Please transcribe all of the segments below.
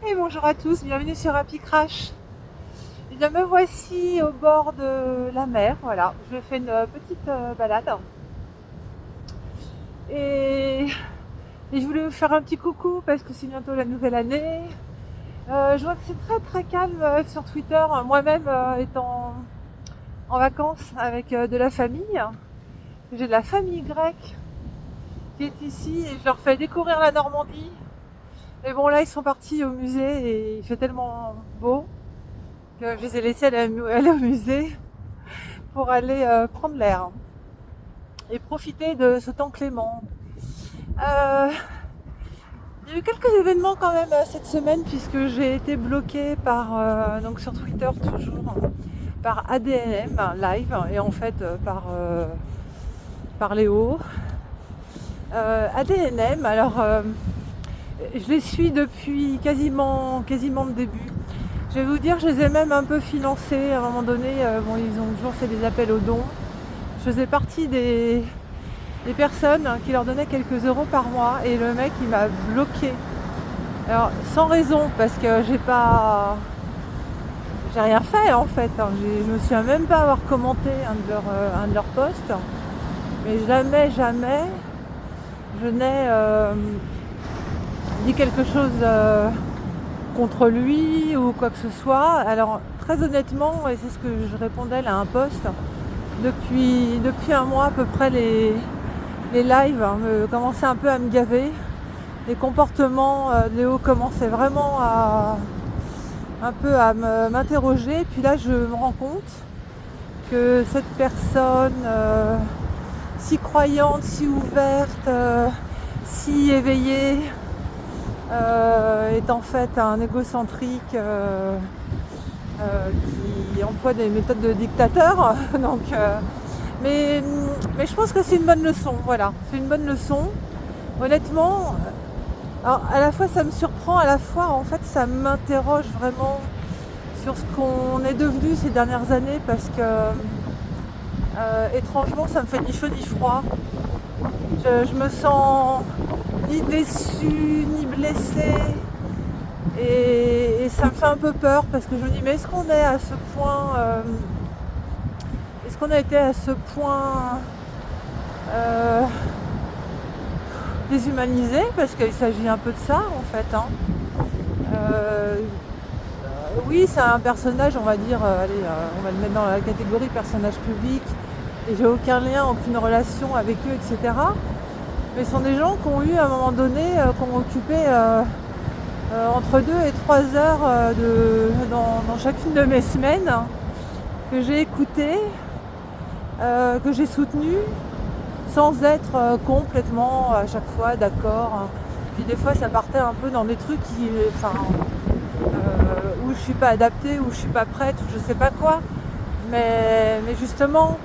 Et bonjour à tous, bienvenue sur Happy Crash. Eh bien, me voici au bord de la mer, voilà. Je fais une petite balade. Et, et je voulais vous faire un petit coucou parce que c'est bientôt la nouvelle année. Je vois que c'est très très calme sur Twitter, moi-même étant en vacances avec de la famille. J'ai de la famille grecque qui est ici et je leur fais découvrir la Normandie. Et bon, là, ils sont partis au musée et il fait tellement beau que je les ai laissés aller au musée pour aller prendre l'air et profiter de ce temps clément. Euh, il y a eu quelques événements quand même cette semaine puisque j'ai été bloquée par, donc sur Twitter toujours, par ADNM live et en fait par Léo. ADNM, alors je les suis depuis quasiment le début. Je vais vous dire, je les ai même un peu financés à un moment donné. Bon, ils ont toujours fait des appels aux dons. Je faisais partie des personnes qui leur donnaient quelques euros par mois et le mec il m'a bloqué. Alors sans raison parce que j'ai rien fait en fait. Je me souviens même pas avoir commenté un de leurs posts. Mais jamais je n'ai dit quelque chose contre lui ou quoi que ce soit. Alors très honnêtement, et c'est ce que je répondais là à un post, depuis un mois à peu près les lives commençaient un peu à me gaver. Les comportements de Léo commençaient vraiment un peu à m'interroger. Puis là, je me rends compte que cette personne si croyante, si ouverte, si éveillée, est en fait un égocentrique qui emploie des méthodes de dictateur. Donc, mais je pense que c'est une bonne leçon. Voilà, c'est une bonne leçon. Honnêtement, alors à la fois ça me surprend, à la fois en fait ça m'interroge vraiment sur ce qu'on est devenu ces dernières années parce que étrangement ça me fait ni chaud ni froid. Je me sens ni déçue ni blessée et ça me fait un peu peur parce que je me dis mais est-ce qu'on est à ce point est-ce qu'on a été à ce point déshumanisé parce qu'il s'agit un peu de ça en fait. Oui, c'est un personnage, on va dire, allez, on va le mettre dans la catégorie personnage public et j'ai aucun lien, aucune relation avec eux, etc. Mais ce sont des gens qui ont eu à un moment donné, qui ont occupé entre 2 et 3 heures dans chacune de mes semaines, que j'ai écouté, que j'ai soutenu, sans être complètement à chaque fois d'accord. Puis des fois ça partait un peu dans des trucs où je suis pas adaptée, où je suis pas prête, ou je sais pas quoi. Mais justement,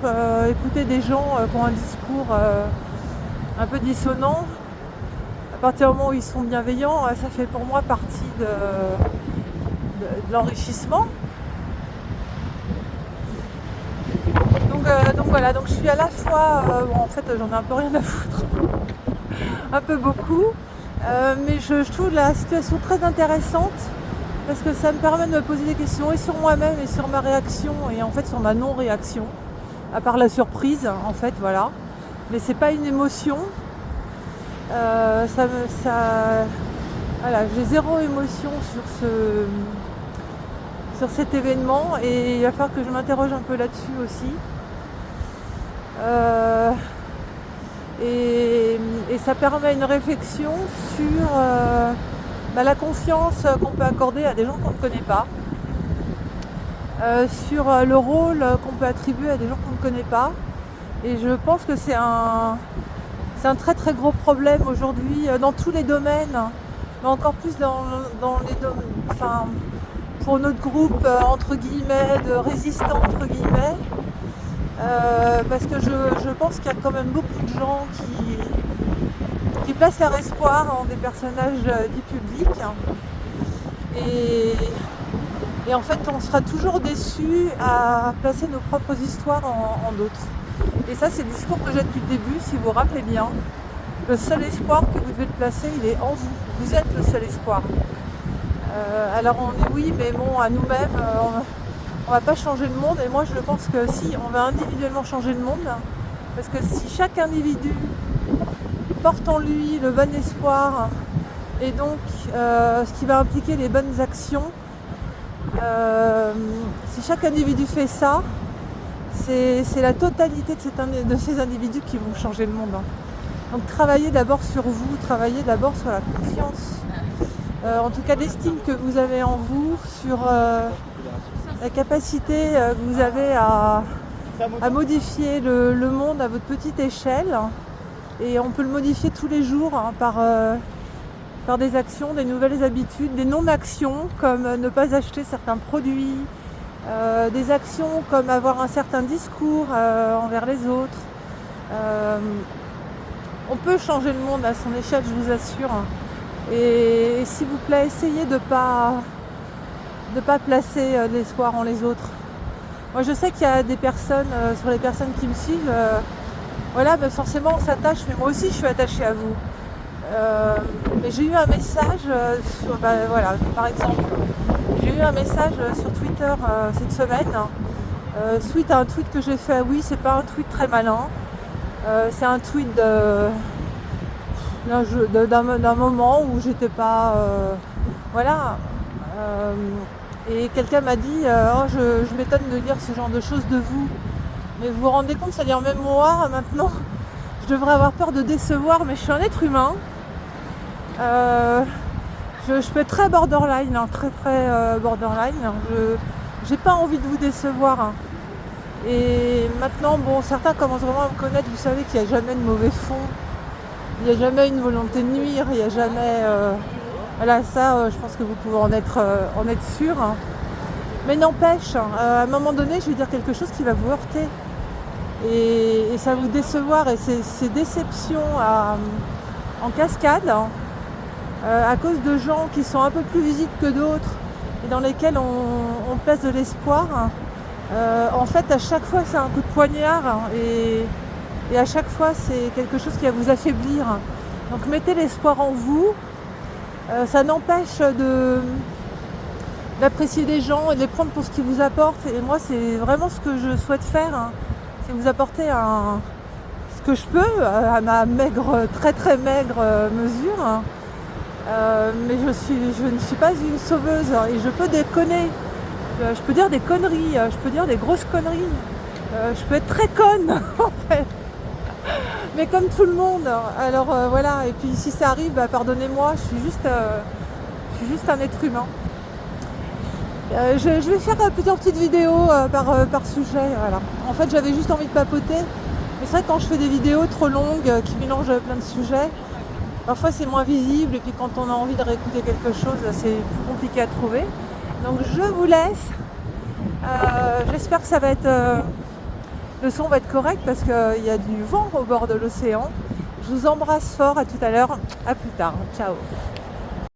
écouter des gens qui ont un discours un peu dissonant, à partir du moment où ils sont bienveillants, ça fait pour moi partie de l'enrichissement. Donc voilà, donc je suis à la fois, bon, en fait j'en ai un peu rien à foutre, un peu beaucoup, mais je trouve la situation très intéressante parce que ça me permet de me poser des questions et sur moi-même et sur ma réaction et en fait sur ma non-réaction, à part la surprise en fait, voilà. Mais c'est pas une émotion, voilà, j'ai zéro émotion sur cet événement et il va falloir que je m'interroge un peu là-dessus aussi. Et ça permet une réflexion sur la confiance qu'on peut accorder à des gens qu'on ne connaît pas, sur le rôle qu'on peut attribuer à des gens qu'on ne connaît pas. Et je pense que c'est un très très gros problème aujourd'hui dans tous les domaines, mais encore plus dans les domaines, enfin, pour notre groupe entre guillemets de résistants entre guillemets. Parce que je pense qu'il y a quand même beaucoup de gens qui placent leur espoir en des personnages du public. Et en fait, on sera toujours déçus à placer nos propres histoires en d'autres. Et ça, c'est le discours que j'ai depuis le début, si vous vous rappelez bien. Le seul espoir que vous devez placer, il est en vous. Vous êtes le seul espoir. Alors on dit oui, mais bon, à nous-mêmes, on va pas changer le monde. Et moi, je pense que si, on va individuellement changer le monde. Parce que si chaque individu porte en lui le bon espoir, et donc ce qui va impliquer les bonnes actions, si chaque individu fait ça, c'est la totalité de ces individus qui vont changer le monde. Donc travaillez d'abord sur vous, travaillez d'abord sur la confiance, en tout cas l'estime que vous avez en vous, sur la capacité que vous avez à modifier le monde à votre petite échelle. Et on peut le modifier tous les jours par des actions, des nouvelles habitudes, des non-actions comme ne pas acheter certains produits, des actions comme avoir un certain discours envers les autres. On peut changer le monde à son échelle, je vous assure. Et s'il vous plaît, essayez de pas placer l'espoir en les autres. Moi je sais qu'il y a des personnes, sur les personnes qui me suivent, voilà, ben forcément on s'attache, mais moi aussi je suis attachée à vous. Mais j'ai eu un message voilà, par exemple, j'ai eu un message sur Twitter cette semaine, suite à un tweet que j'ai fait. Oui, c'est pas un tweet très malin, c'est un tweet d'un moment où j'étais pas, voilà. Et quelqu'un m'a dit je m'étonne de lire ce genre de choses de vous. Mais vous vous rendez compte, c'est-à-dire même moi maintenant, je devrais avoir peur de décevoir, mais je suis un être humain. Je peux être très borderline, très borderline. J'ai pas envie de vous décevoir. Et maintenant, bon, certains commencent vraiment à me connaître. Vous savez qu'il n'y a jamais de mauvais fond, il n'y a jamais une volonté de nuire, il n'y a jamais. Voilà, ça, je pense que vous pouvez en être sûr. Mais n'empêche, à un moment donné, je vais dire quelque chose qui va vous heurter. Et ça va vous décevoir. Et ces déceptions en cascade, à cause de gens qui sont un peu plus visibles que d'autres et dans lesquels on place de l'espoir, en fait, à chaque fois, c'est un coup de poignard. Et à chaque fois, c'est quelque chose qui va vous affaiblir. Donc, mettez l'espoir en vous. Ça n'empêche d'apprécier des gens et de les prendre pour ce qu'ils vous apportent. Et moi, c'est vraiment ce que je souhaite faire, c'est vous apporter ce que je peux à ma maigre, très très maigre mesure. Mais je ne suis pas une sauveuse et je peux déconner. Je peux dire des conneries, je peux dire des grosses conneries. Je peux être très conne en fait. Mais comme tout le monde. Alors voilà, et puis si ça arrive, pardonnez-moi, je suis juste un être humain. Je vais faire plusieurs petites vidéos par sujet. Voilà. En fait, j'avais juste envie de papoter. Mais c'est vrai que quand je fais des vidéos trop longues qui mélangent plein de sujets, parfois c'est moins visible. Et puis quand on a envie de réécouter quelque chose, c'est plus compliqué à trouver. Donc je vous laisse. J'espère que ça va être... le son va être correct parce qu'il y a du vent au bord de l'océan. Je vous embrasse fort, à tout à l'heure. À plus tard. Ciao.